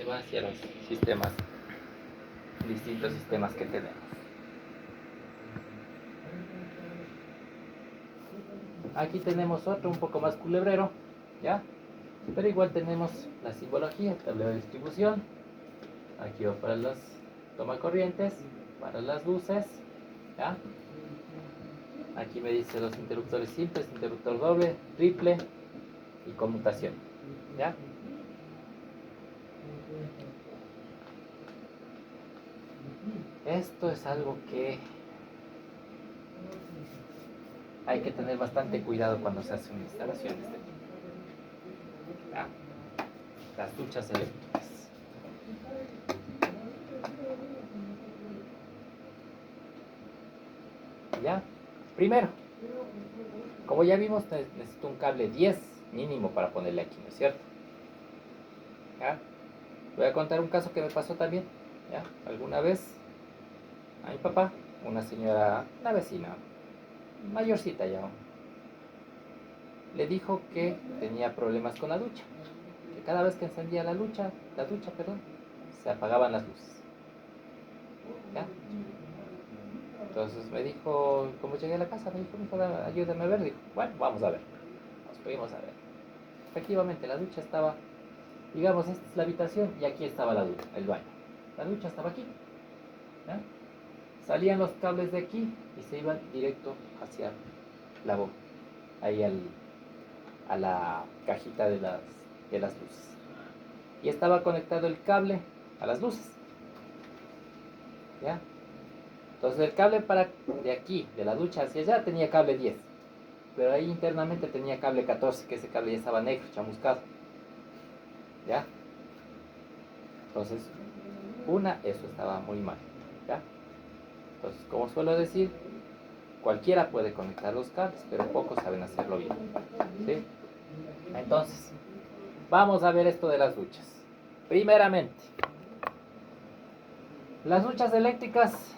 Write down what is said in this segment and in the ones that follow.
se va hacia los sistemas, distintos sistemas que tenemos. Aquí tenemos otro un poco más culebrero, ¿ya? Pero igual tenemos la simbología, el tablero de distribución. Aquí va para las tomacorrientes, para las luces, ¿ya? Aquí me dice los interruptores simples, interruptor doble, triple y conmutación, ¿ya? Esto es algo que hay que tener bastante cuidado cuando se hace una instalación de este tipo. ¿Ya? Las duchas eléctricas. ¿Ya? Primero, como ya vimos, necesito un cable 10 mínimo para ponerle aquí, ¿no es cierto? ¿Ya? Voy a contar un caso que me pasó también, ¿ya? Alguna vez a mi papá, una señora, una vecina, mayorcita ya, le dijo que tenía problemas con la ducha, que cada vez que encendía la ducha, se apagaban las luces, ¿ya? Entonces me dijo, como llegué a la casa, me dijo, ayúdame a ver, dijo, bueno, vamos a ver, nos fuimos a ver. Efectivamente, la ducha estaba, digamos, esta es la habitación y aquí estaba la ducha, el baño. La ducha estaba aquí, ¿ya? Salían los cables de aquí y se iban directo hacia la boca, ahí a la cajita de las luces. Y estaba conectado el cable a las luces, ¿ya? Entonces el cable para de aquí, de la ducha hacia allá, tenía cable 10. Pero ahí internamente tenía cable 14, que ese cable ya estaba negro, chamuscado. ¿Ya? Entonces, eso estaba muy mal. ¿Ya? Entonces, como suelo decir, cualquiera puede conectar los cables, pero pocos saben hacerlo bien. ¿Sí? Entonces, vamos a ver esto de las duchas. Primeramente, las duchas eléctricas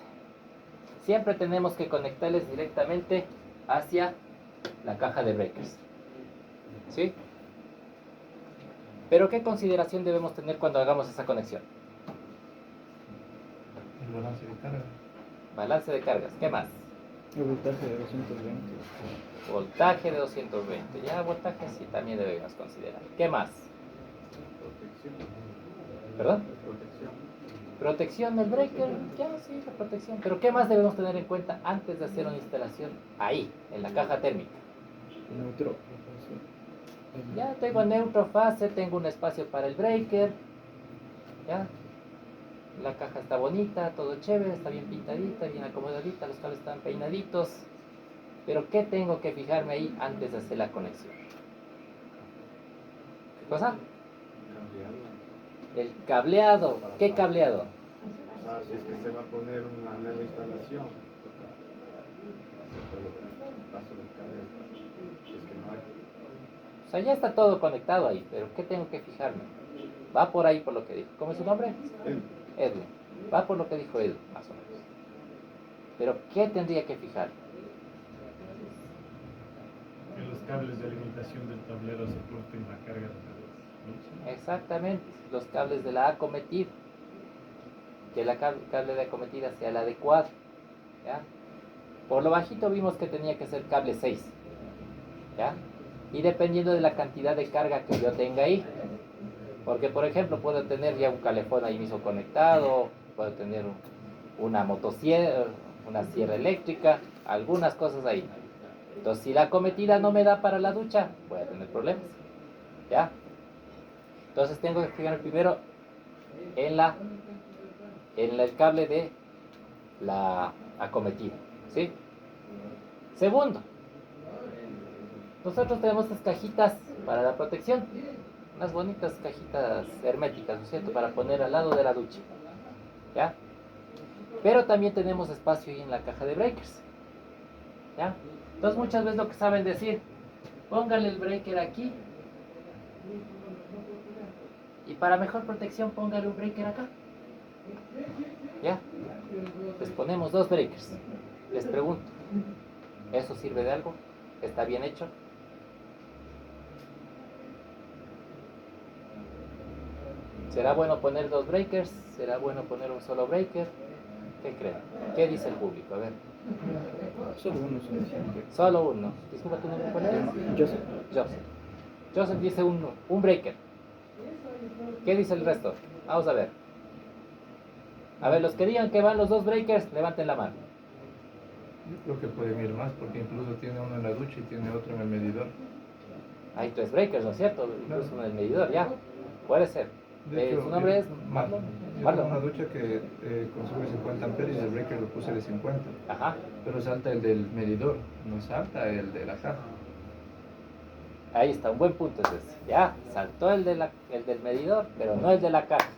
siempre tenemos que conectarles directamente hacia la caja de breakers. ¿Sí? Pero ¿qué consideración debemos tener cuando hagamos esa conexión? El balance de carga. Balance de cargas. ¿Qué más? El voltaje de 220. Voltaje de 220. Ya, voltaje sí también debemos considerar. ¿Qué más? Protección. ¿Perdón? Protección. Protección del breaker. Ya, sí, la protección. Pero ¿qué más debemos tener en cuenta antes de hacer una instalación ahí, en la caja térmica? Neutro. Ya tengo neutro, fase, tengo un espacio para el breaker. Ya. La caja está bonita, todo chévere, está bien pintadita, bien acomodadita, los cables están peinaditos. Pero ¿qué tengo que fijarme ahí antes de hacer la conexión? ¿Qué cosa? El cableado. ¿Qué cableado? Ah, si es que se va a poner una nueva instalación. Paso del cable. Si es que no hay. O sea, ya está todo conectado ahí, pero ¿qué tengo que fijarme? Va por ahí por lo que dijo. ¿Cómo es su nombre? Edwin. Va por lo que dijo Edwin, más o menos. Pero ¿qué tendría que fijar? Que los cables de alimentación del tablero soporten la carga de la luz. Exactamente, los cables de la acometida. Que el cable de acometida sea el adecuado. ¿Ya? Por lo bajito vimos que tenía que ser cable 6. ¿Ya? Y dependiendo de la cantidad de carga que yo tenga ahí. Porque, por ejemplo, puedo tener ya un calefón ahí mismo conectado, puedo tener una motosierra, una sierra eléctrica, algunas cosas ahí. Entonces, si la acometida no me da para la ducha, voy a tener problemas. ¿Ya? Entonces, tengo que fijarme primero en el cable de la acometida. ¿Sí? Segundo, nosotros tenemos estas cajitas para la protección. Unas bonitas cajitas herméticas, ¿no es cierto? Para poner al lado de la ducha. ¿Ya? Pero también tenemos espacio ahí en la caja de breakers. ¿Ya? Entonces muchas veces lo que saben decir, póngale el breaker aquí y para mejor protección póngale un breaker acá. ¿Ya? Les ponemos 2 breakers. Les pregunto, ¿eso sirve de algo? ¿Está bien hecho? ¿Será bueno poner dos breakers? ¿Será bueno poner un solo breaker? ¿Qué creen? ¿Qué dice el público? A ver. Solo uno es suficiente. Solo uno. Disculpa tu nombre, ¿cuál es? Joseph. Joseph. Joseph dice un breaker. ¿Qué dice el resto? Vamos a ver. A ver, los que digan que van los dos breakers, levanten la mano. Yo creo que pueden ir más porque incluso tiene uno en la ducha y tiene otro en el medidor. Hay tres breakers, ¿no es cierto? Incluso uno en el medidor, ya. Puede ser. De hecho, ¿Su nombre es Marlon. Marlon? Yo tengo una ducha que consume 50 amperios y el breaker lo puse de 50. Ajá. Pero salta el del medidor, no salta el de la caja. Ahí está, un buen punto es ese. Ya, saltó el del medidor, pero no el de la caja.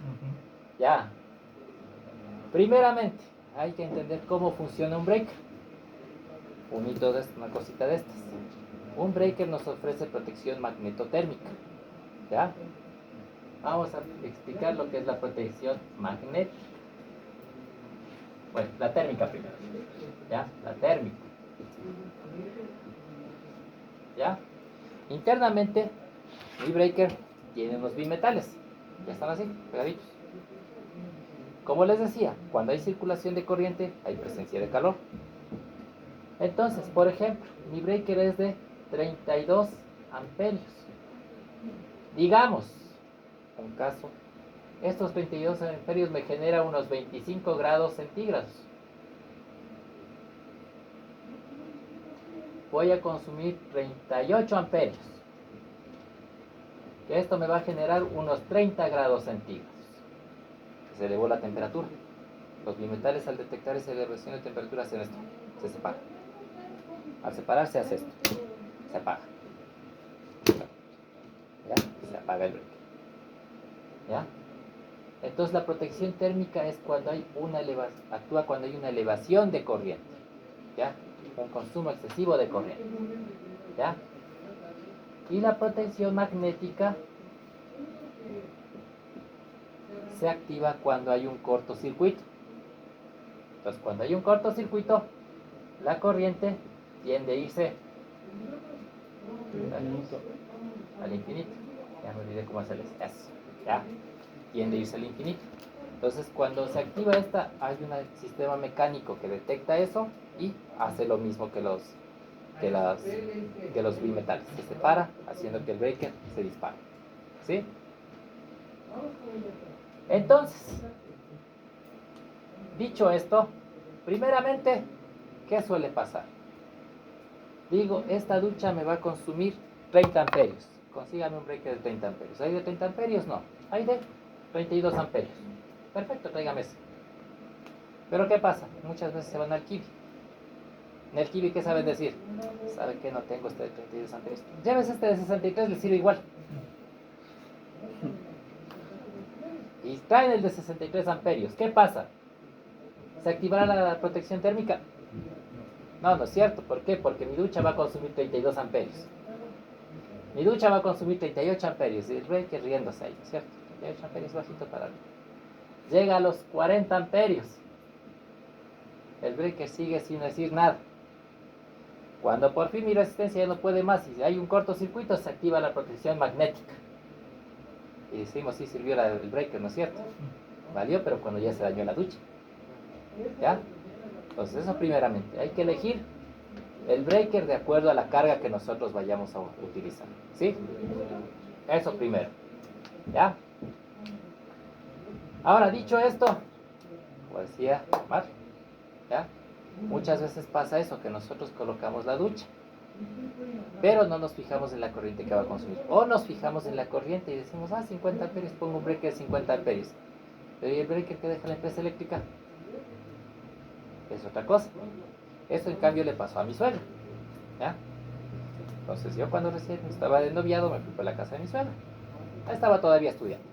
Ya. Primeramente, hay que entender cómo funciona un breaker. Un hito de una cosita de estas. Un breaker nos ofrece protección magnetotérmica. ¿Ya? Vamos a explicar lo que es la protección magnética. Bueno, la térmica primero. ¿Ya? La térmica. ¿Ya? Internamente, mi breaker tiene unos bimetales. Ya están así, pegaditos. Como les decía, cuando hay circulación de corriente, hay presencia de calor. Entonces, por ejemplo, mi breaker es de 32 amperios. Digamos, un caso, estos 32 amperios me generan unos 25 grados centígrados. Voy a consumir 38 amperios. Que esto me va a generar unos 30 grados centígrados. Se elevó la temperatura. Los bimetales al detectar esa elevación de temperatura hacen esto, se separan. Al separarse hace esto, se apaga. ¿Ya? Se apaga el breaker. ¿Ya? Entonces la protección térmica es cuando hay actúa cuando hay una elevación de corriente. ¿Ya? Un consumo excesivo de corriente. ¿Ya? Y la protección magnética se activa cuando hay un cortocircuito. Entonces, cuando hay un cortocircuito, la corriente tiende a irse al infinito. Ya me olvidé cómo hacerles eso. Ya, tiende a irse al infinito. Entonces, cuando se activa esta, hay un sistema mecánico que detecta eso y hace lo mismo que los bimetales. Se separa, haciendo que el breaker se dispare. ¿Sí? Entonces, dicho esto, primeramente, ¿qué suele pasar? Digo, esta ducha me va a consumir 30 amperios. Consígame un breaker de 30 amperios. ¿Hay de 30 amperios? No. Hay de 32 amperios. Perfecto, tráigame ese. Pero ¿qué pasa? Muchas veces se van al kiwi. En el kiwi, ¿qué saben decir? ¿Sabe que no tengo este de 32 amperios? Llévese este de 63, le sirve igual. Y traen el de 63 amperios. ¿Qué pasa? ¿Se activará la protección térmica? No, no es cierto. ¿Por qué? Porque mi ducha va a consumir 32 amperios. Mi ducha va a consumir 38 amperios. Y el breaker riéndose ahí, ¿no es cierto? 38 amperios bajito para arriba. Llega a los 40 amperios. El breaker sigue sin decir nada. Cuando por fin mi resistencia ya no puede más y hay un cortocircuito, se activa la protección magnética. Y decimos, sí sirvió el breaker, ¿no es cierto? Valió, pero cuando ya se dañó la ducha. ¿Ya? Entonces eso primeramente. Hay que elegir el breaker de acuerdo a la carga que nosotros vayamos a utilizar. ¿Sí? Eso primero. ¿Ya? Ahora, dicho esto, como decía Mar, ¿ya? Muchas veces pasa eso, que nosotros colocamos la ducha, pero no nos fijamos en la corriente que va a consumir. O nos fijamos en la corriente y decimos, 50 amperios, pongo un breaker de 50 amperios. Pero ¿y el breaker que deja la empresa eléctrica? Es otra cosa. Eso en cambio le pasó a mi suegra. ¿Ya? Entonces yo cuando recién estaba de noviado me fui por la casa de mi suegra. Estaba todavía estudiando.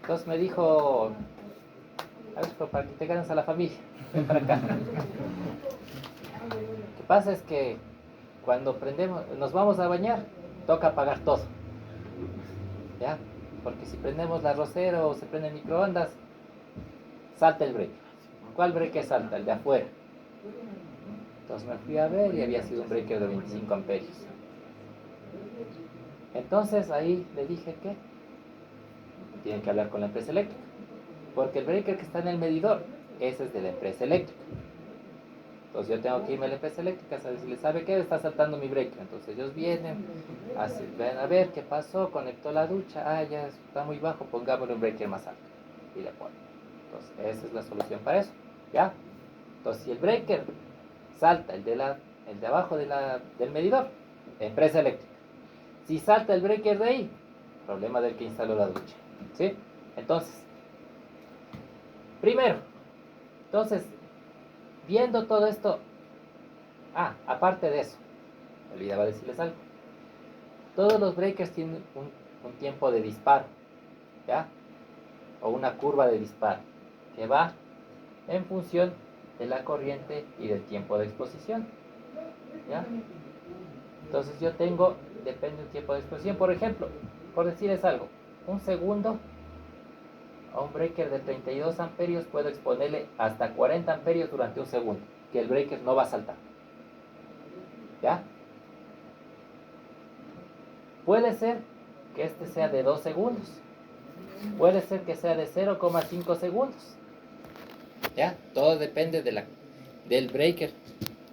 Entonces me dijo, a ver, para que te ganes a la familia, ven para acá. Lo que pasa es que cuando nos vamos a bañar, toca apagar todo. ¿Ya? Porque si prendemos la rosera o se prende el microondas, salta el breaker. ¿Cuál breaker salta? El de afuera. Entonces me fui a ver y había sido un breaker de 25 amperios. Entonces ahí le dije que tienen que hablar con la empresa eléctrica. Porque el breaker que está en el medidor, ese es de la empresa eléctrica. Entonces yo tengo que irme a la empresa eléctrica a decirle, ¿sabe qué? Está saltando mi breaker. Entonces ellos vienen, ven a ver qué pasó, conectó la ducha, ya está muy bajo, pongámosle un breaker más alto. Y le ponen. Entonces esa es la solución para eso. ¿Ya? Entonces si el breaker salta, el de abajo del medidor, empresa eléctrica. Si salta el breaker de ahí, problema del que instaló la ducha. ¿Sí? Entonces, primero, viendo todo esto, aparte de eso, me olvidaba decirles algo. Todos los breakers tienen un tiempo de disparo, ¿ya? O una curva de disparo, que va en función de la corriente y del tiempo de exposición, ¿ya? Entonces yo tengo, depende del tiempo de exposición, por ejemplo, por decirles algo, un segundo a un breaker de 32 amperios puedo exponerle hasta 40 amperios durante un segundo, que el breaker no va a saltar. ¿Ya? Puede ser que este sea de 2 segundos, puede ser que sea de 0,5 segundos. ¿Ya? Todo depende del breaker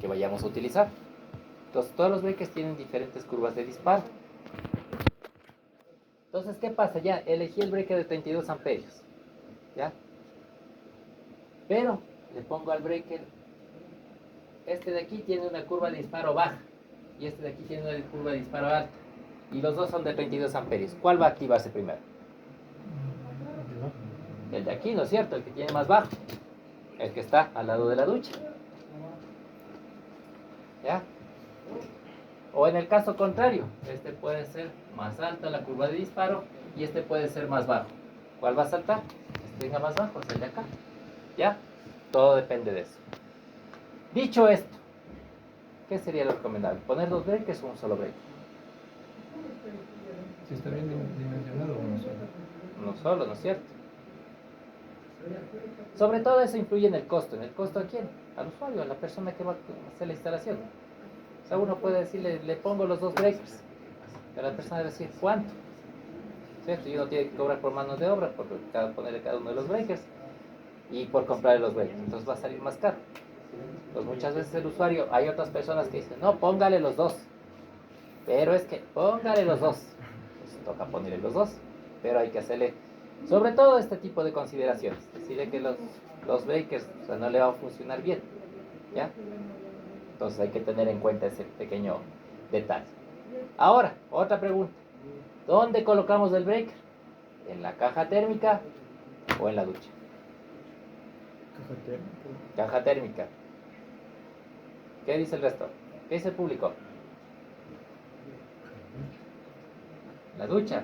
que vayamos a utilizar. Entonces todos los breakers tienen diferentes curvas de disparo. Entonces, ¿qué pasa? Ya elegí el breaker de 32 amperios, ¿ya? Pero le pongo al breaker, este de aquí tiene una curva de disparo baja y este de aquí tiene una curva de disparo alta, y los dos son de 32 amperios. ¿Cuál va a activarse primero? El de aquí, ¿no es cierto? El que tiene más bajo, el que está al lado de la ducha, ¿ya? O en el caso contrario, este puede ser más alta la curva de disparo y este puede ser más bajo. ¿Cuál va a saltar? Este venga más bajo, es el de acá. ¿Ya? Todo depende de eso. Dicho esto, ¿qué sería lo recomendable? ¿Poner 2 breakers o un solo breaker? Si está bien dimensionado o no solo. Uno solo, ¿no es cierto? Sobre todo eso influye en el costo. ¿En el costo a quién? Al usuario, a la persona que va a hacer la instalación. O sea, uno puede decirle, le pongo los 2 breakers, pero la persona debe decir, ¿cuánto? ¿Cierto? Y uno tiene que cobrar por manos de obra, por ponerle cada uno de los breakers y por comprarle los breakers. Entonces va a salir más caro. Entonces muchas veces el usuario, hay otras personas que dicen, no, póngale los 2. Pero es que, póngale los 2. Pues toca ponerle los 2. Pero hay que hacerle, sobre todo este tipo de consideraciones. Decirle que los breakers, o sea, no le va a funcionar bien. ¿Ya? Entonces hay que tener en cuenta ese pequeño detalle. Ahora, otra pregunta. ¿Dónde colocamos el breaker? ¿En la caja térmica o en la ducha? Caja térmica. ¿Qué dice el resto? ¿Qué dice el público? La ducha.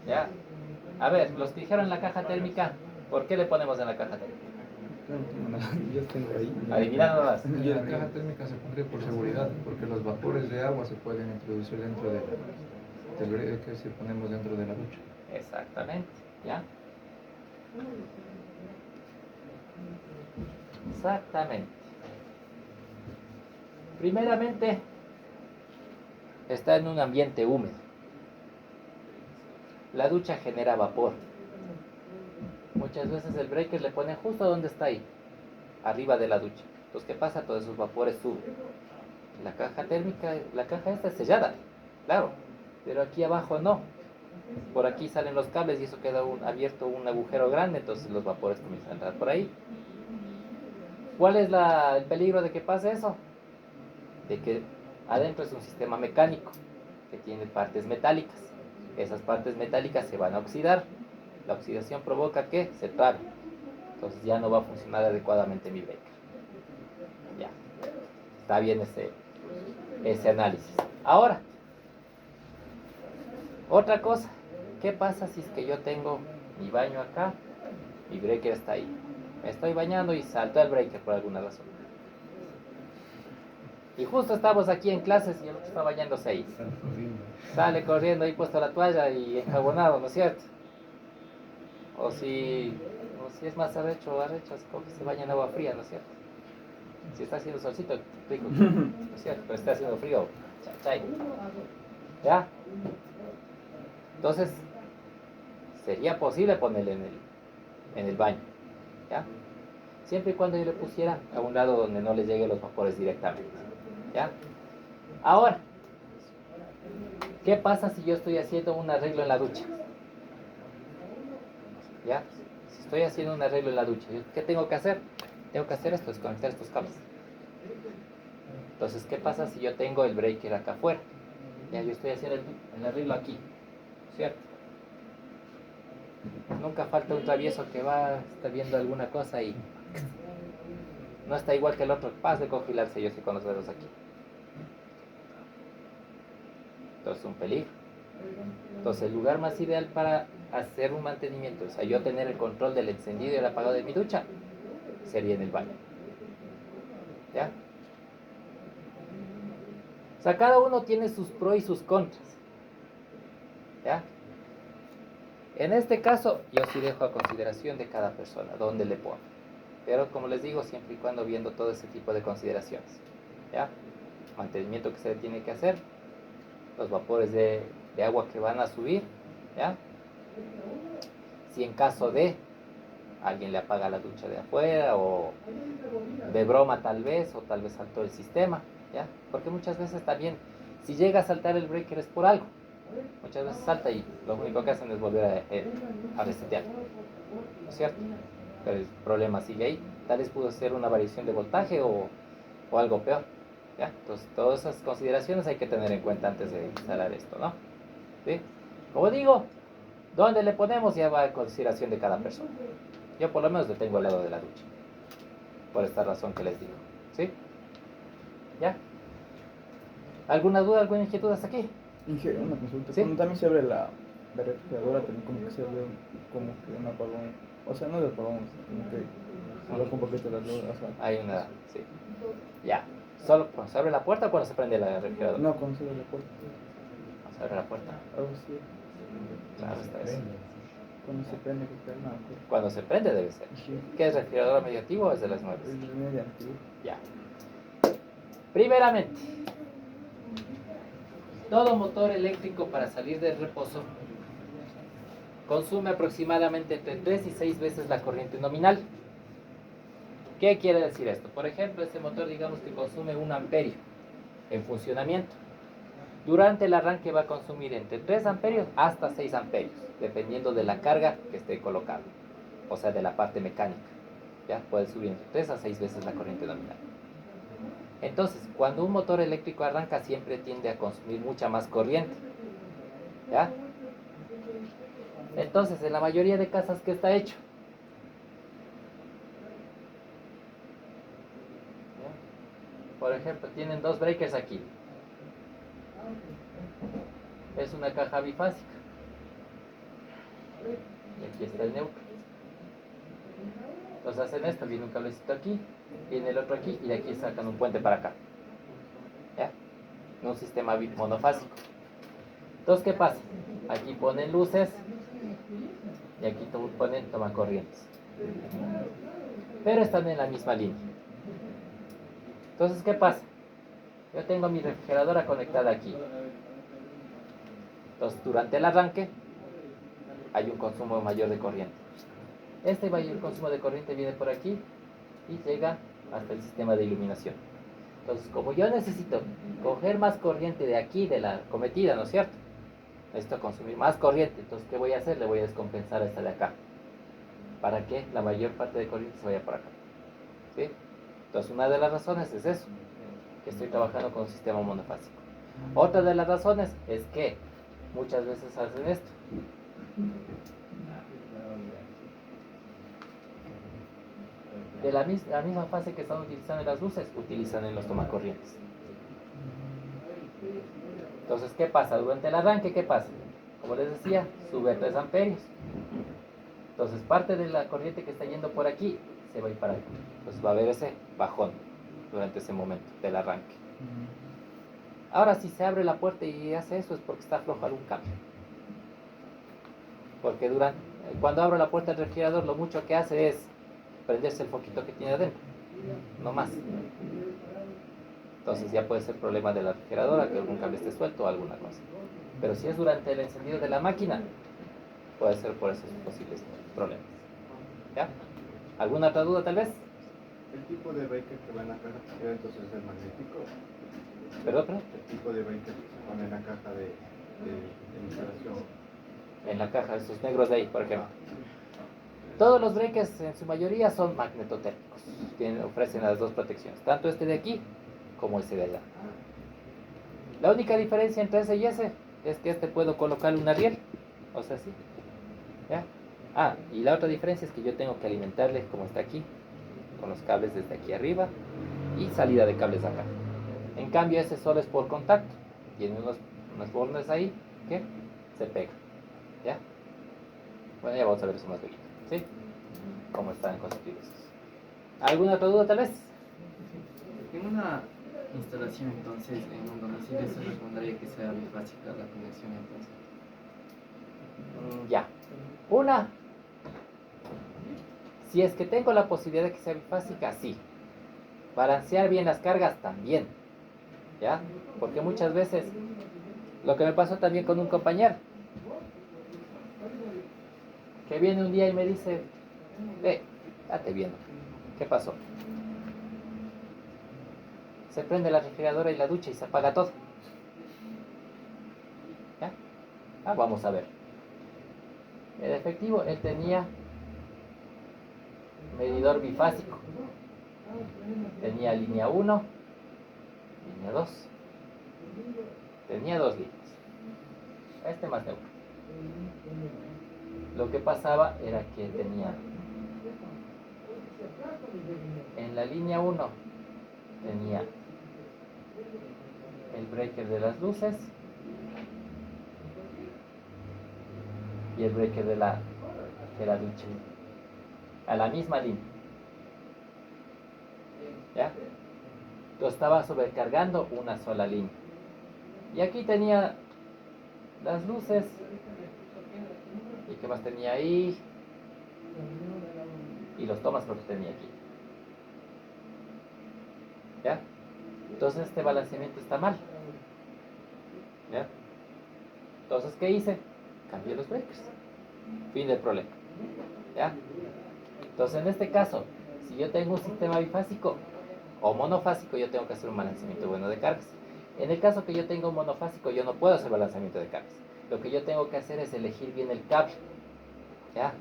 ¿Ya? A ver, los que dijeron la caja térmica, ¿por qué le ponemos en la caja térmica? Yo tengo ahí. Adivinando más. Y la caja térmica se pondría por seguridad, porque los vapores de agua se pueden introducir dentro del breaker si ponemos dentro de la ducha. Exactamente, ¿ya? Exactamente. Primeramente, está en un ambiente húmedo. La ducha genera vapor. Muchas veces el breaker le ponen justo donde está ahí, arriba de la ducha. Entonces, ¿qué pasa? Todos esos vapores suben. La caja térmica, la caja esta es sellada, claro, pero aquí abajo no. Por aquí salen los cables y eso queda abierto un agujero grande, entonces los vapores comienzan a entrar por ahí. ¿Cuál es el peligro de que pase eso? De que adentro es un sistema mecánico que tiene partes metálicas. Esas partes metálicas se van a oxidar. La oxidación provoca que se trabe. Entonces ya no va a funcionar adecuadamente mi breaker. Ya. Está bien ese análisis. Ahora, otra cosa. ¿Qué pasa si es que yo tengo mi baño acá? Mi breaker está ahí. Me estoy bañando y saltó el breaker por alguna razón. Y justo estamos aquí en clases y el otro está bañándose ahí. Sale corriendo ahí puesto la toalla y enjabonado, ¿no es cierto? O si es más arrecho, es como que se baña en agua fría, ¿no es cierto? Si está haciendo solcito, rico, ¿no es cierto? Pero está haciendo frío, chay. ¿Ya? Entonces, sería posible ponerle en el baño, ¿ya? Siempre y cuando yo le pusiera a un lado donde no le lleguen los vapores directamente, ¿ya? Ahora, ¿qué pasa si yo estoy haciendo un arreglo en la ducha? ¿Ya? Si estoy haciendo un arreglo en la ducha, ¿qué tengo que hacer? Tengo que hacer esto, desconectar estos cables. Entonces, ¿qué pasa si yo tengo el breaker acá afuera? Ya, yo estoy haciendo el arreglo aquí, ¿cierto? Nunca falta un travieso que está viendo alguna cosa y no está igual que el otro, paz de congelarse yo sí con los dedos aquí. Entonces, un peligro. Entonces, el lugar más ideal para hacer un mantenimiento, o sea, yo tener el control del encendido y el apagado de mi ducha, sería en el baño. ¿Ya? O sea, cada uno tiene sus pros y sus contras. ¿Ya? En este caso, yo sí dejo a consideración de cada persona, dónde le pongo. Pero como les digo, siempre y cuando viendo todo ese tipo de consideraciones. ¿Ya? Mantenimiento que se tiene que hacer, los vapores de agua que van a subir, ¿ya? Si en caso de alguien le apaga la ducha de afuera o de broma tal vez, o tal vez saltó el sistema, ¿ya? Porque muchas veces también, si llega a saltar el breaker es por algo. Muchas veces salta y lo único que hacen es volver a resetear, ¿no es cierto? Pero el problema sigue ahí. Tal vez pudo ser una variación de voltaje o algo peor, ¿ya? Entonces, todas esas consideraciones hay que tener en cuenta antes de instalar esto, ¿no? ¿Sí? Como digo, ¿dónde le ponemos? Ya va a consideración de cada persona. Yo por lo menos le tengo al lado de la ducha, por esta razón que les digo, ¿sí? ¿Ya? ¿Alguna duda, alguna inquietud hasta aquí? Una consulta. ¿Sí? Cuando también se abre la refrigeradora, también como que se abre como que un apagón. O sea, no de apagón, como que se baja un poquito la luz. O sea, Hay una, sí. Ya. ¿Solo cuando se abre la puerta o cuando se prende la refrigeradora? no, cuando se abre la puerta. Cuando se abre la puerta. Algo así. Claro, está eso. Cuando se prende, que no me acuerdo. Cuando se prende debe ser. Sí. ¿Qué es refrigeradora medio activo o es de las nuevas? Es media antigua. Ya. Primeramente, todo motor eléctrico para salir del reposo consume aproximadamente entre 3 y 6 veces la corriente nominal. ¿Qué quiere decir esto? Por ejemplo, este motor digamos que consume 1 amperio en funcionamiento. Durante el arranque va a consumir entre 3 amperios hasta 6 amperios, dependiendo de la carga que esté colocado, o sea, de la parte mecánica. ¿Ya? Puede subir entre 3 a 6 veces la corriente nominal. Entonces, cuando un motor eléctrico arranca, siempre tiende a consumir mucha más corriente. ¿Ya? Entonces, en la mayoría de casas, ¿qué está hecho? ¿Ya? Por ejemplo, tienen 2 breakers aquí. Es una caja bifásica. Y aquí está el neutro. Entonces hacen esto, viene un cablecito aquí, viene el otro aquí y de aquí sacan un puente para acá. ¿Ya? Un sistema monofásico. Entonces, ¿qué pasa? Aquí ponen luces y aquí ponen tomacorrientes. Pero están en la misma línea. Entonces, ¿qué pasa? Yo tengo mi refrigeradora conectada aquí. Entonces, durante el arranque hay un consumo mayor de corriente. Este mayor consumo de corriente viene por aquí y llega hasta el sistema de iluminación. Entonces, como yo necesito coger más corriente de aquí, de la cometida, ¿no es cierto? Necesito consumir más corriente. Entonces, ¿qué voy a hacer? Le voy a descompensar a esta de acá, para que la mayor parte de corriente se vaya por acá. ¿Sí? Entonces, una de las razones es eso, que estoy trabajando con un sistema monofásico. Otra de las razones es que muchas veces hacen esto. De la misma fase que están utilizando en las luces, utilizan en los tomacorrientes. Entonces, ¿qué pasa? Durante el arranque, ¿qué pasa? Como les decía, sube a 3 amperios. Entonces, parte de la corriente que está yendo por aquí se va a ir para acá. Entonces, va a haber ese bajón durante ese momento del arranque. Ahora, si se abre la puerta y hace eso, es porque está flojo algún cable. Porque cuando abro la puerta del refrigerador, lo mucho que hace es prenderse el foquito que tiene adentro, no más. Entonces ya puede ser problema de la refrigeradora, que algún cable esté suelto o alguna cosa. Pero si es durante el encendido de la máquina, puede ser por esos posibles problemas. ¿Ya? ¿Alguna otra duda tal vez? El tipo de breaker que va en la caja era entonces el magnético. Perdón. El tipo de breaker que se pone en la caja de instalación. En la caja, esos negros de ahí, por ejemplo. Todos los breakers en su mayoría son magnetotérmicos. Ofrecen las dos protecciones, tanto este de aquí como este de allá. La única diferencia entre ese y ese es que este puedo colocarle una riel, o sea, sí. ¿Ya? Ah, y la otra diferencia es que yo tengo que alimentarle como está aquí, con los cables desde aquí arriba y salida de cables acá. En cambio ese solo es por contacto, tiene unos bordes ahí que se pegan. ¿Ya? Bueno, ya vamos a ver eso más luego, ¿sí? Cómo están constituidos. ¿Alguna otra duda tal vez? En una instalación, entonces, en un domicilio se recomendaría que sea bifásica la conexión, entonces. Ya. Una, si es que tengo la posibilidad de que sea bifásica, sí. Balancear bien las cargas también. ¿Ya? Porque muchas veces, lo que me pasó también con un compañero, que viene un día y me dice, date viendo, ¿qué pasó? Se prende la refrigeradora y la ducha y se apaga todo. ¿Ya? Ah, vamos a ver. En efectivo, él tenía medidor bifásico. Tenía línea 1, línea 2. Tenía dos líneas. Este más neutro. Lo que pasaba era que tenía en la línea 1 tenía el breaker de las luces y el breaker de la ducha a la misma línea. ¿Ya? Yo estaba sobrecargando una sola línea. Y aquí tenía las luces. ¿Y qué más tenía ahí? Y los tomas creo que tenía aquí. ¿Ya? Entonces este balanceamiento está mal. ¿Ya? Entonces, ¿qué hice? Cambié los breakers. Fin del problema. ¿Ya? Entonces, en este caso, si yo tengo un sistema bifásico o monofásico, yo tengo que hacer un balanceamiento bueno de cargas. En el caso que yo tenga un monofásico, yo no puedo hacer balanceamiento de cargas. Lo que yo tengo que hacer es elegir bien el cable. ¿Ya?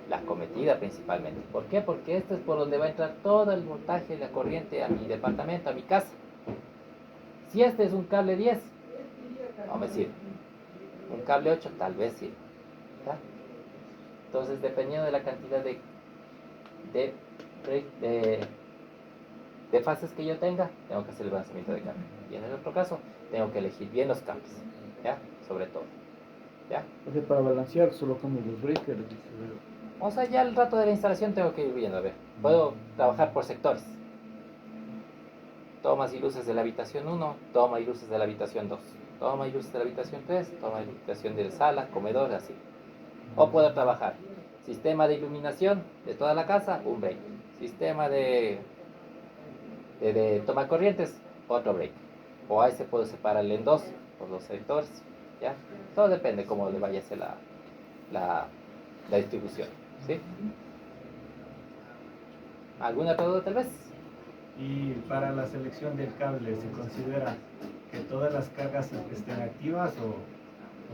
La cometida principalmente. ¿Por qué? Porque esto es por donde va a entrar todo el voltaje, la corriente a mi departamento, a mi casa. Si este es un cable 10, no me sirve. Un cable 8 tal vez sirve. ¿Ya? Entonces, dependiendo de la cantidad de fases que yo tenga, tengo que hacer el balanceamiento de carga. Y en el otro caso, tengo que elegir bien los cables. ¿Ya? Sobre todo. ¿Ya? O sea, para balancear solo cambio los breakers. O sea, ya al rato de la instalación tengo que ir viendo, a ver. Puedo trabajar por sectores. Tomas y luces de la habitación 1, toma y luces de la habitación 2. Toma y luces de la habitación 3, toma y habitación de la sala, comedor, así. O puedo trabajar sistema de iluminación de toda la casa, un break. Sistema de toma corrientes, otro break. O ahí se puede separarle en dos, por dos sectores. ¿Ya? Todo depende cómo le vaya a hacer la distribución. ¿Sí? ¿Alguna otra duda tal vez? Y para la selección del cable, ¿se considera que todas las cargas estén activas o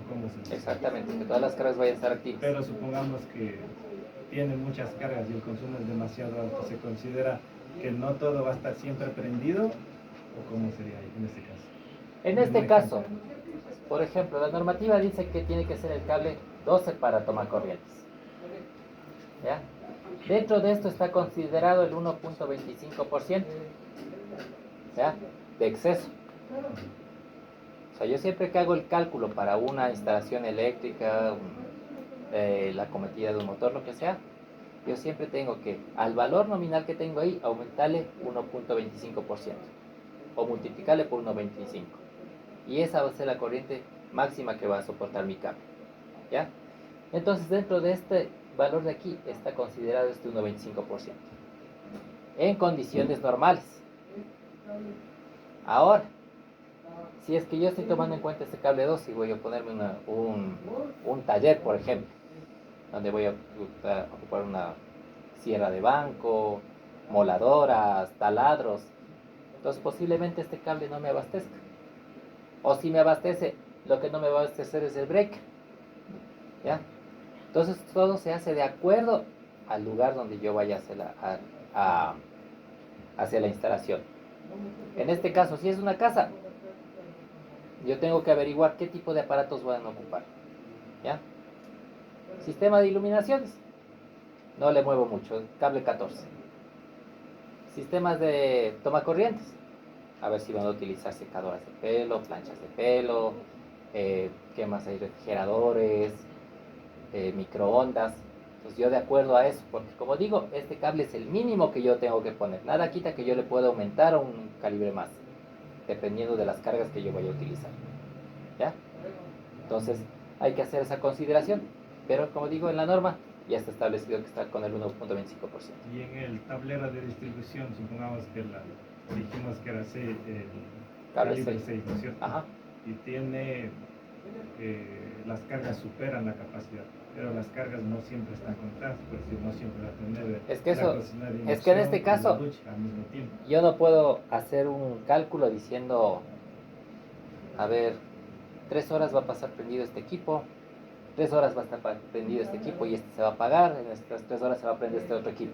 cómo se dice? Exactamente, que todas las cargas vayan a estar activas. Pero supongamos que tiene muchas cargas y el consumo es demasiado alto, ¿se considera que no todo va a estar siempre prendido o cómo sería ahí en este caso? En este caso, por ejemplo, la normativa dice que tiene que ser el cable 12 para tomar corrientes. ¿Ya? Dentro de esto está considerado el 1.25%, ¿ya? De exceso. O sea, yo siempre que hago el cálculo para una instalación eléctrica, la cometida de un motor, lo que sea, yo siempre tengo que, al valor nominal que tengo ahí, aumentarle 1.25% o multiplicarle por 1.25. Y esa va a ser la corriente máxima que va a soportar mi cable. ¿Ya? Entonces, dentro de este valor de aquí está considerado este 1.25%. En condiciones normales. Ahora, Si es que yo estoy tomando en cuenta este cable 2 y voy a ponerme un taller, por ejemplo, donde voy a ocupar una sierra de banco, moladoras, taladros, entonces posiblemente este cable no me abastezca. O si me abastece, lo que no me va a abastecer es el break. ¿Ya? Entonces todo se hace de acuerdo al lugar donde yo vaya a hacer la instalación. En este caso, si es una casa, yo tengo que averiguar qué tipo de aparatos van a ocupar. ¿Ya? Sistema de iluminaciones, no le muevo mucho, cable 14. Sistemas de toma corrientes, a ver si van a utilizar secadoras de pelo, planchas de pelo, ¿qué más hay? Refrigeradores, microondas. Entonces yo de acuerdo a eso, porque como digo, este cable es el mínimo que yo tengo que poner. Nada quita que yo le pueda aumentar un calibre más, dependiendo de las cargas que yo vaya a utilizar. ¿Ya? Entonces hay que hacer esa consideración. Pero como digo, en la norma ya está establecido que está con el 1.25%. Y en el tablero de distribución, supongamos que dijimos que era el Cable calibre 6. 6, ¿no es cierto? Ajá. Y tiene, las cargas superan la capacidad, pero las cargas no siempre están contadas, por decir, no siempre va a tener Es que la eso- cocina de es que en inducción este y la caso- ducha al mismo tiempo. Yo no puedo hacer un cálculo diciendo, a ver, 3 horas va a pasar prendido este equipo, 3 horas va a estar prendido este equipo y este se va a apagar, en estas 3 horas se va a prender este otro equipo.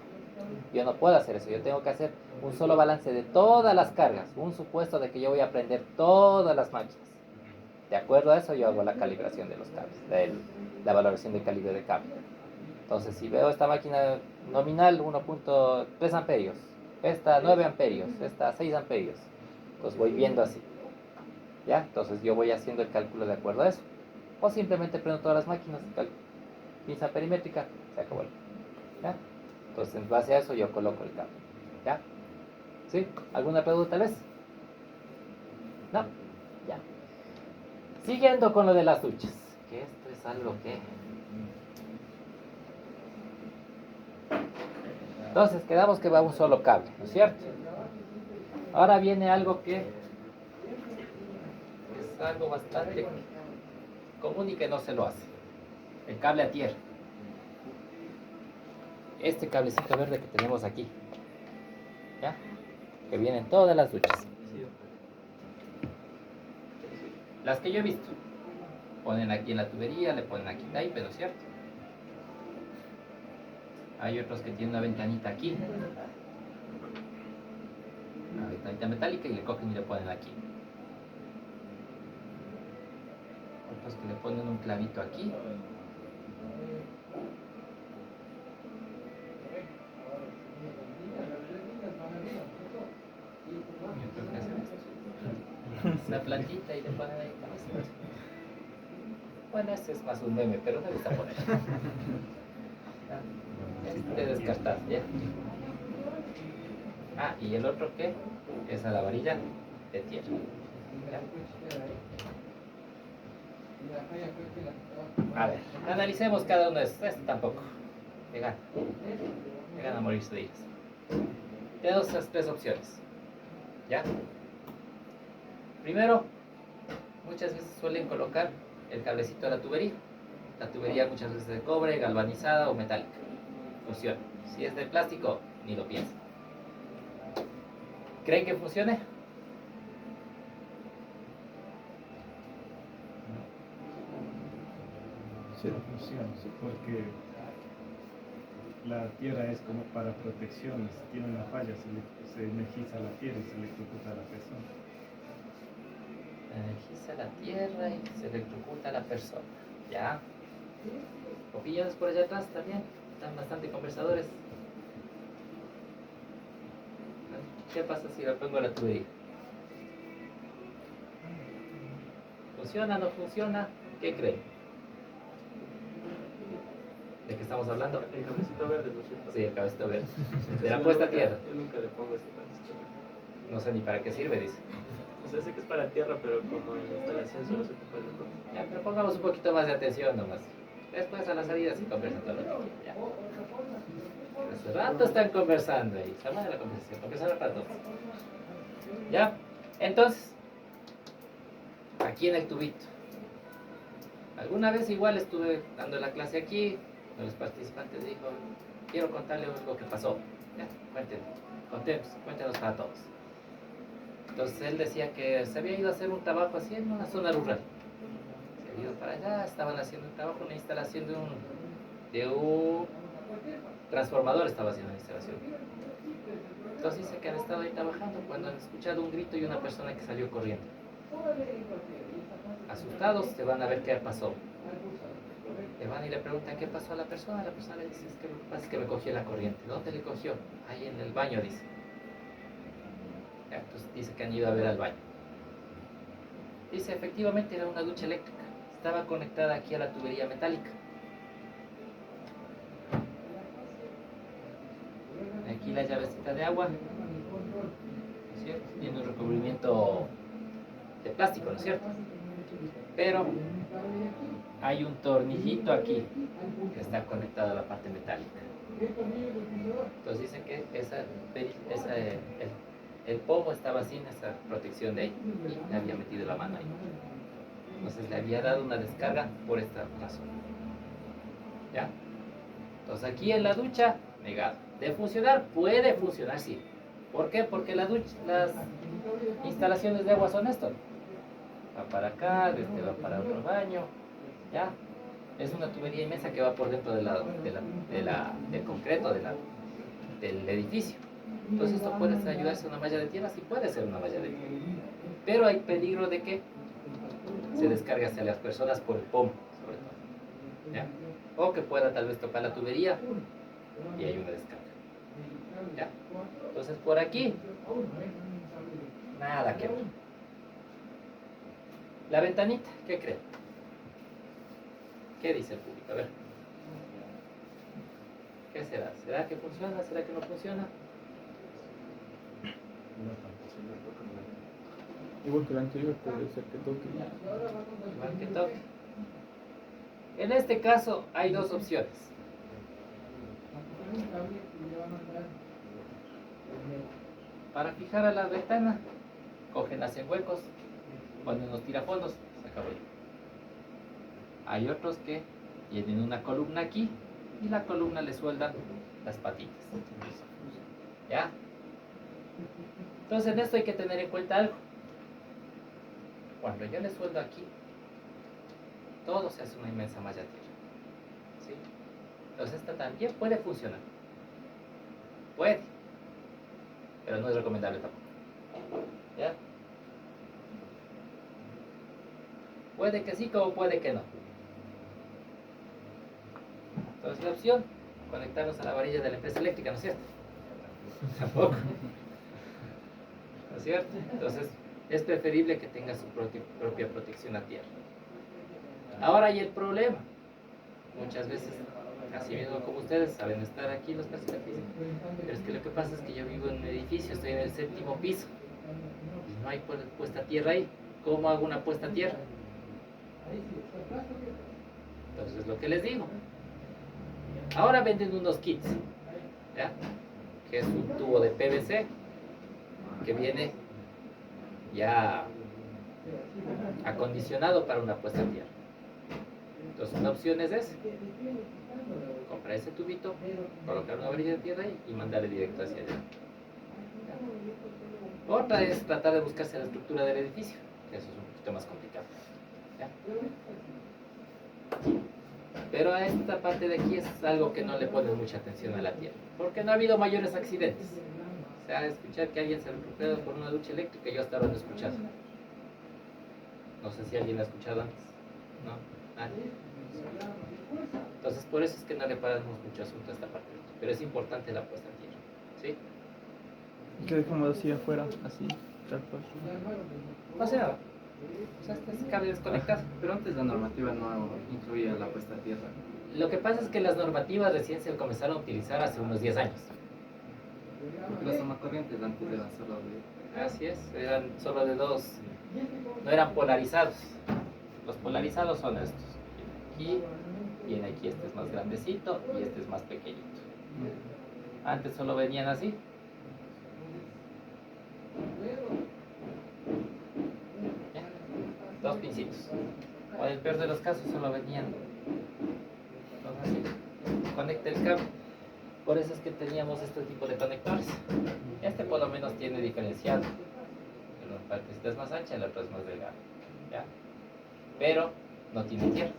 Yo no puedo hacer eso, yo tengo que hacer un solo balance de todas las cargas, un supuesto de que yo voy a prender todas las máquinas. De acuerdo a eso yo hago la calibración de los cables, la valoración del calibre de cable. Entonces si veo esta máquina nominal 1.3 amperios, esta 9 amperios, esta 6 amperios, entonces voy viendo así. ¿Ya? Entonces yo voy haciendo el cálculo de acuerdo a eso. O simplemente prendo todas las máquinas, pinza perimétrica, se acabó. ¿Ya? Entonces en base a eso yo coloco el cable. ¿Ya? ¿Sí? ¿Alguna pregunta tal vez? No. Ya. Siguiendo con lo de las duchas, que esto es algo que... Entonces quedamos que va un solo cable, ¿no es cierto? Ahora viene algo que es algo bastante común y que no se lo hace. El cable a tierra. Este cablecito verde que tenemos aquí. ¿Ya? Que viene en todas las duchas. Las que yo he visto. Ponen aquí en la tubería, le ponen aquí tape, ¿no es cierto? Hay otros que tienen una ventanita aquí. Una ventanita metálica y le cogen y le ponen aquí. Otros que le ponen un clavito aquí. Y otros que hacen esto. Una plantita y le ponen ahí. Bueno, este es más un meme, pero me gusta poner. Este descartado, ¿ya? Ah, y el otro que es a la varilla de tierra. ¿Ya? A ver, analicemos cada uno de estos. Este tampoco. Me gana a morirse de ellos. Tenemos esas 3 opciones. ¿Ya? Primero, muchas veces suelen colocar el cablecito de la tubería. La tubería muchas veces de cobre, galvanizada o metálica. Funciona. Si es de plástico, ni lo piensen. ¿Creen que funcione? Sí, no funciona, porque la tierra es como para protección, si tiene una falla se energiza la tierra y se electrocuta a la persona. Energiza la tierra y se electrocuta a la persona. ¿Ya? Opiniones por allá atrás también. Están bastante conversadores. ¿Qué pasa si la pongo a la tubería? ¿Funciona? ¿No funciona? ¿Qué creen? ¿De qué estamos hablando? El cablecito verde, ¿no es cierto? Sí, el cabecito verde. De la Yo puesta a nunca- tierra. Yo nunca le pongo ese cablecito verde. No sé ni para qué sirve, dice. O sea, sé que es para tierra, pero como en la instalación solo se ocupa el otro. Ya, pero pongamos un poquito más de atención nomás. Después a la salida sí conversan todo el rato. Ya. Hace rato están conversando ahí. Se de la conversación, porque hace rato. ¿Ya? Entonces, aquí en el tubito. Alguna vez igual estuve dando la clase aquí, uno de los participantes dijo, quiero contarle lo que pasó. Ya, cuéntenos para todos. Entonces él decía que se había ido a hacer un trabajo así en una zona rural. Se había ido para allá, estaban haciendo un trabajo, una instalación de un transformador, estaba haciendo una instalación. Entonces dice que han estado ahí trabajando cuando han escuchado un grito y una persona que salió corriendo. Asustados, se van a ver qué pasó. Le van y le preguntan qué pasó a la persona le dice, es que lo que pasa es que me cogió la corriente. ¿Dónde le cogió? Ahí en el baño, dice. Ya, entonces dice que han ido a ver al baño. Dice, efectivamente era una ducha eléctrica. Estaba conectada aquí a la tubería metálica. Aquí la llavecita de agua, ¿no es cierto? Tiene un recubrimiento de plástico, ¿no es cierto? Pero hay un tornillito aquí que está conectado a la parte metálica. Entonces dice que el pomo estaba sin esa protección de ahí y le había metido la mano ahí. Entonces le había dado una descarga por esta razón. ¿Ya? Entonces aquí en la ducha, negado. ¿De funcionar? Puede funcionar, sí. ¿Por qué? Porque las instalaciones de agua son esto. Va para acá, va para otro baño. ¿Ya? Es una tubería inmensa que va por dentro del concreto del edificio. Entonces esto puede ayudarse a una malla de tierra, sí puede ser una malla de tierra. Pero hay peligro de que se descargue hacia las personas por el pomo, sobre todo. ¿Ya? O que pueda tal vez tocar la tubería y hay una descarga. ¿Ya? Entonces por aquí, nada que ver. La ventanita, ¿qué creen? ¿Qué dice el público? A ver. ¿Qué será? ¿Será que funciona? ¿Será que no funciona? Igual que el anterior, puede ser que toque. Igual que toque. En este caso hay dos opciones. Para fijar a la ventana, cogen, hacen huecos, ponen unos tirafondos, se acabó ahí. Hay otros que tienen una columna aquí y la columna le sueldan las patitas. ¿Ya? Entonces en esto hay que tener en cuenta algo. Cuando yo le sueldo aquí, todo se hace una inmensa malla de tierra. ¿Sí? Entonces esta también puede funcionar. Puede. Pero no es recomendable tampoco. ¿Ya? Puede que sí como puede que no. Entonces la opción, conectarnos a la varilla de la empresa eléctrica, ¿no es cierto? Tampoco. ¿No es cierto? Entonces es preferible que tenga su propia protección a tierra. Ahora hay el problema. Muchas veces, así mismo como ustedes, saben estar aquí los participantes. Pero es que lo que pasa es que yo vivo en un edificio, estoy en el 7º piso. Y no hay puesta a tierra ahí. ¿Cómo hago una puesta a tierra? Entonces lo que les digo. Ahora venden unos kits, ¿ya? Que es un tubo de PVC que viene ya acondicionado para una puesta a tierra. Entonces una opción es esa. Comprar ese tubito, colocar una varilla de tierra ahí y mandarle directo hacia allá. Otra es tratar de buscarse la estructura del edificio, que eso es un poquito más complicado. ¿Ya? Pero a esta parte de aquí es algo que no le ponen mucha atención a la tierra, porque no ha habido mayores accidentes. O sea, escuchar que alguien se recupera por una ducha eléctrica, yo hasta ahora no he escuchado. No sé si alguien lo ha escuchado antes. ¿No? ¿Nadie? Entonces, por eso es que no le paramos mucho asunto a esta parte. Pero es importante la puesta en tierra. ¿Sí? ¿Y qué dejamos así afuera? Así, tal cual. No hace nada. O sea, este cable desconectado. Pero antes la normativa no incluía la puesta a tierra. Lo que pasa es que las normativas recién se comenzaron a utilizar hace unos 10 años. Porque las tomacorrientes antes eran solo de... Así es, eran solo de dos, no eran polarizados. Los polarizados son estos. Aquí, viene aquí, este es más grandecito y este es más pequeñito. Antes solo venían así. Ya, dos exquisitos. O en el peor de los casos solo venían así, conecta el cable. Por eso es que teníamos este tipo de conectores. Este por lo menos tiene diferenciado. Una partecita es más ancha, la otra es más delgada. ¿Ya? Pero no tiene tierra.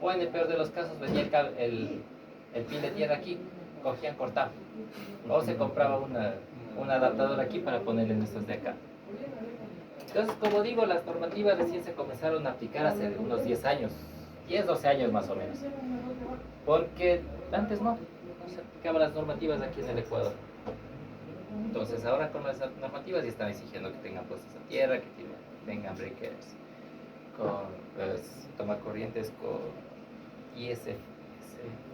O en el peor de los casos venía el pin de tierra aquí, cogían, cortaban. O se compraba un adaptador aquí para ponerle en estos de acá. Entonces, como digo, las normativas recién se comenzaron a aplicar hace unos 10 años, 10, 12 años más o menos. Porque antes no se aplicaban las normativas aquí en el Ecuador. Entonces, ahora con las normativas ya están exigiendo que tengan puestos a tierra, que tengan breakers, con tomacorrientes con ISF,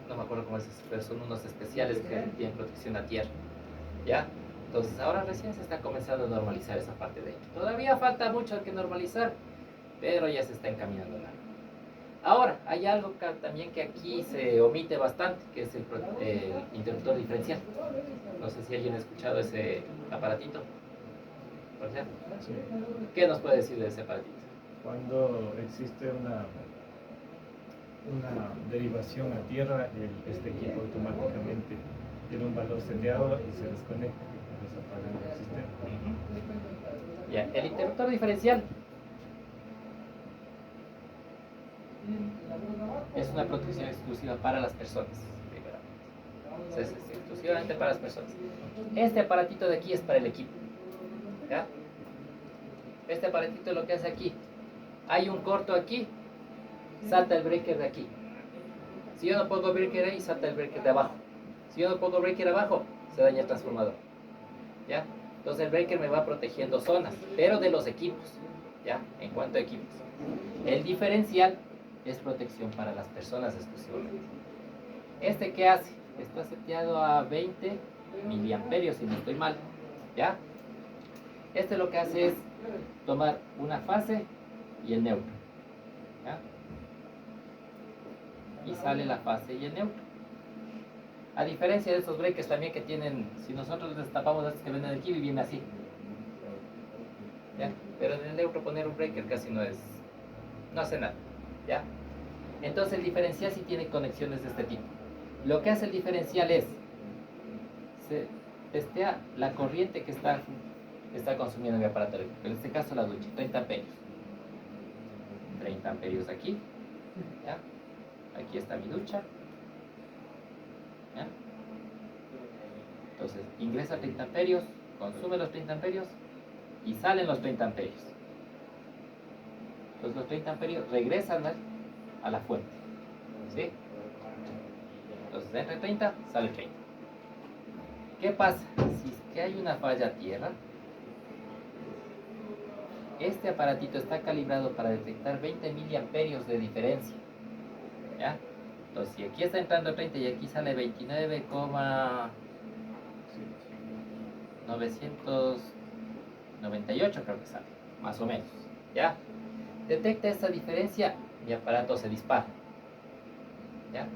no me acuerdo cómo es, pero son unos especiales que tienen protección a tierra. ¿Ya? Entonces ahora recién se está comenzando a normalizar esa parte de ahí. Todavía falta mucho que normalizar, pero ya se está encaminando en algo. Ahora, hay algo también que aquí se omite bastante, que es el interruptor diferencial. No sé si alguien ha escuchado ese aparatito. ¿Por ejemplo? Sí. ¿Qué nos puede decir de ese aparatito? Cuando existe una derivación a tierra, este equipo automáticamente tiene un valor seteado y se desconecta, entonces apaga el sistema. Ya, el interruptor diferencial es una protección exclusiva para las personas, primeramente. Es exclusivamente para las personas. Este aparatito de aquí es para el equipo. ¿Ya? Este aparatito lo que hace aquí, hay un corto aquí, salta el breaker de aquí. Si yo no pongo breaker ahí, salta el breaker de abajo. Si yo no pongo breaker abajo, se daña el transformador. ¿Ya? Entonces el breaker me va protegiendo zonas, pero de los equipos. ¿Ya? En cuanto a equipos. El diferencial es protección para las personas exclusivamente. ¿Este qué hace? Está seteado a 20 miliamperios, si no estoy mal. ¿Ya? Este lo que hace es tomar una fase y el neutro. ¿Ya? Y sale la fase y el neutro. A diferencia de estos breakers también que tienen, si nosotros destapamos estos que venden aquí, viene así. ¿Ya? Pero en el neutro poner un breaker casi no hace nada. ¿Ya? Entonces el diferencial sí tiene conexiones de este tipo. Lo que hace el diferencial es, se testea la corriente que está consumiendo mi aparato eléctrico. En este caso la ducha, 30 amperios. 30 amperios aquí. ¿Ya? Aquí está mi ducha. ¿Ya? Entonces ingresa 30 amperios, consume los 30 amperios y salen los 30 amperios. Entonces los 30 amperios regresan a la fuente. ¿Sí? Entonces entra 30, sale 30. ¿Qué pasa? Si es que hay una falla a tierra, este aparatito está calibrado para detectar 20 miliamperios de diferencia. ¿Ya? Entonces, si aquí está entrando 30 y aquí sale 29,998 creo que sale, más o menos. ¿Ya? Detecta esta diferencia, mi aparato se dispara. ¿Ya?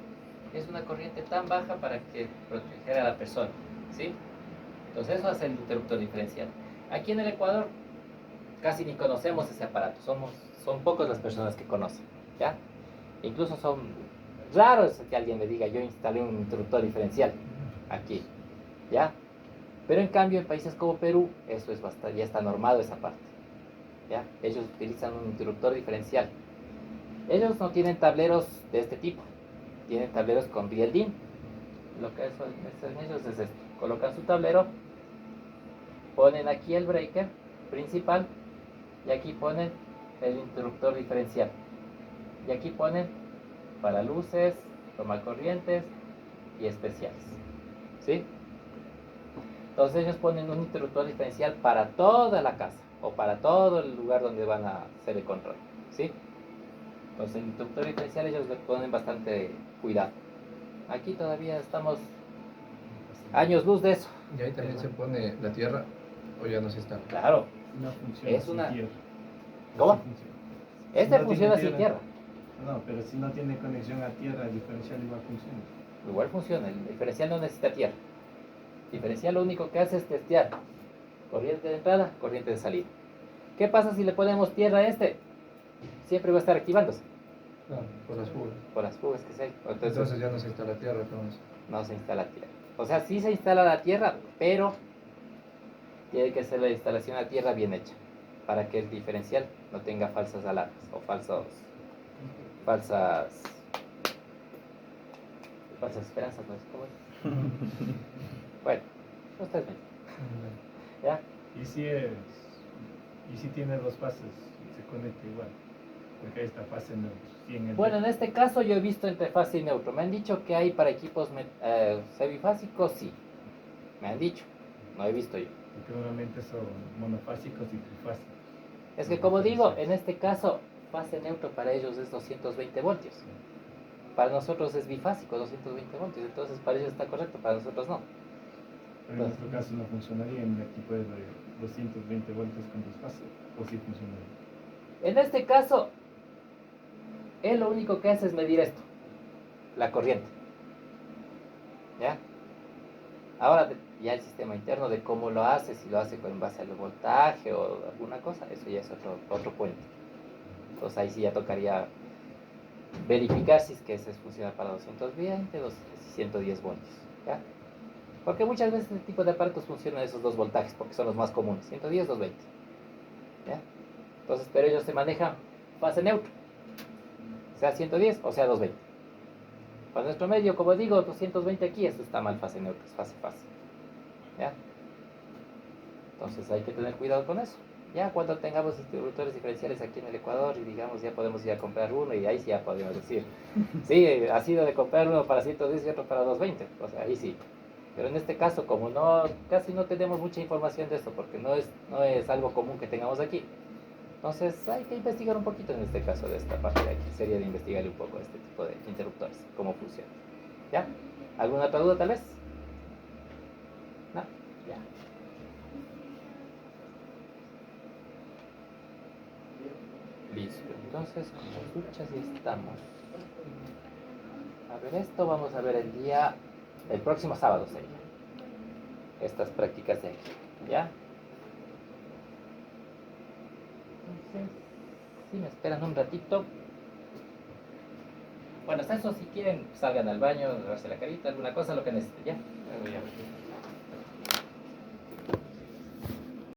Es una corriente tan baja para que proteger a la persona. ¿Sí? Entonces eso hace el interruptor diferencial. Aquí en el Ecuador casi ni conocemos ese aparato, son pocas las personas que conocen. ¿Ya? Incluso son raros que alguien me diga yo instalé un interruptor diferencial aquí. ¿Ya? Pero en cambio en países como Perú eso es bastante, ya está normado esa parte. ¿Ya? Ellos utilizan un interruptor diferencial. Ellos no tienen tableros de este tipo, tienen tableros con real DIN. Lo que hacen ellos es esto: colocan su tablero, ponen aquí el breaker principal y aquí ponen el interruptor diferencial y aquí ponen para luces, tomacorrientes y especiales. ¿Sí? Entonces ellos ponen un interruptor diferencial para toda la casa o para todo el lugar donde van a hacer el control. ¿Sí? Entonces el interruptor diferencial ellos le ponen bastante cuidado. Aquí todavía estamos años luz de eso. Y ahí también se pone la tierra o ya no se está. Claro. No funciona Es sin una- tierra. ¿Cómo? Sí funciona. Este no funciona tiene sin tierra. No, pero si no tiene conexión a tierra, el diferencial igual funciona. Igual funciona, el diferencial no necesita tierra. El diferencial lo único que hace es testear corriente de entrada, corriente de salida. ¿Qué pasa si le ponemos tierra a este? siempre va a estar activándose Claro, por las fugas. por las fugas que se hay. Entonces ya no se instala tierra, entonces. No se instala tierra. O sea, sí se instala la tierra, pero tiene que ser la instalación a tierra bien hecha, para que el diferencial no tenga falsas alarmas o falsas esperanzas, ¿no es? ¿Cómo es? Bueno, ustedes ven. ¿Ya? Y si tiene dos fases, se conecta igual. Porque ahí está fase neutro. Sí, en el Bueno, en este caso yo he visto entre fase y neutro. Me han dicho que hay para equipos semifásicos, sí. Me han dicho. No he visto yo. Porque normalmente son monofásicos y trifásicos. Es que como digo, en este caso, fase neutro para ellos es 220 voltios. Para nosotros es bifásico, 220 voltios. Entonces para ellos está correcto, para nosotros no. Pero en nuestro caso no funcionaría en un equipo de 220 voltios con dos fases. O sí funcionaría. En este caso, él lo único que hace es medir esto, la corriente. ¿Ya? Ahora ya el sistema interno de cómo lo hace, si lo hace en base al voltaje o alguna cosa, eso ya es otro cuento. Entonces ahí sí ya tocaría verificar si es que ese funciona para 220, 110 voltios. ¿Ya? Porque muchas veces este tipo de aparatos funcionan esos dos voltajes, porque son los más comunes, 110, 220. ¿Ya? Entonces, pero ellos se manejan fase neutro, sea 110 o sea 220. Para nuestro medio, como digo, 220 aquí, esto está mal, fase neutra, es fase. ¿Ya? Entonces hay que tener cuidado con eso. Ya cuando tengamos distribuidores diferenciales aquí en el Ecuador y digamos ya podemos ir a comprar uno y ahí sí ya podemos decir, sí, ha sido de comprar uno para 110 y otro para 220, o sea, ahí sí. Pero en este caso, como casi no tenemos mucha información de esto, porque no es algo común que tengamos aquí, entonces hay que investigar un poquito en este caso de esta parte de aquí. Sería de investigarle un poco este tipo de interruptores, cómo funciona. ¿Ya? ¿Alguna otra duda tal vez? ¿No? Ya. Listo, entonces con las duchas ya estamos. A ver, esto vamos a ver el próximo sábado sería. Estas prácticas de aquí. ¿Ya? Entonces, si me esperan un ratito. Bueno, hasta eso si quieren salgan al baño, lavarse la carita, alguna cosa, lo que necesiten, ¿ya?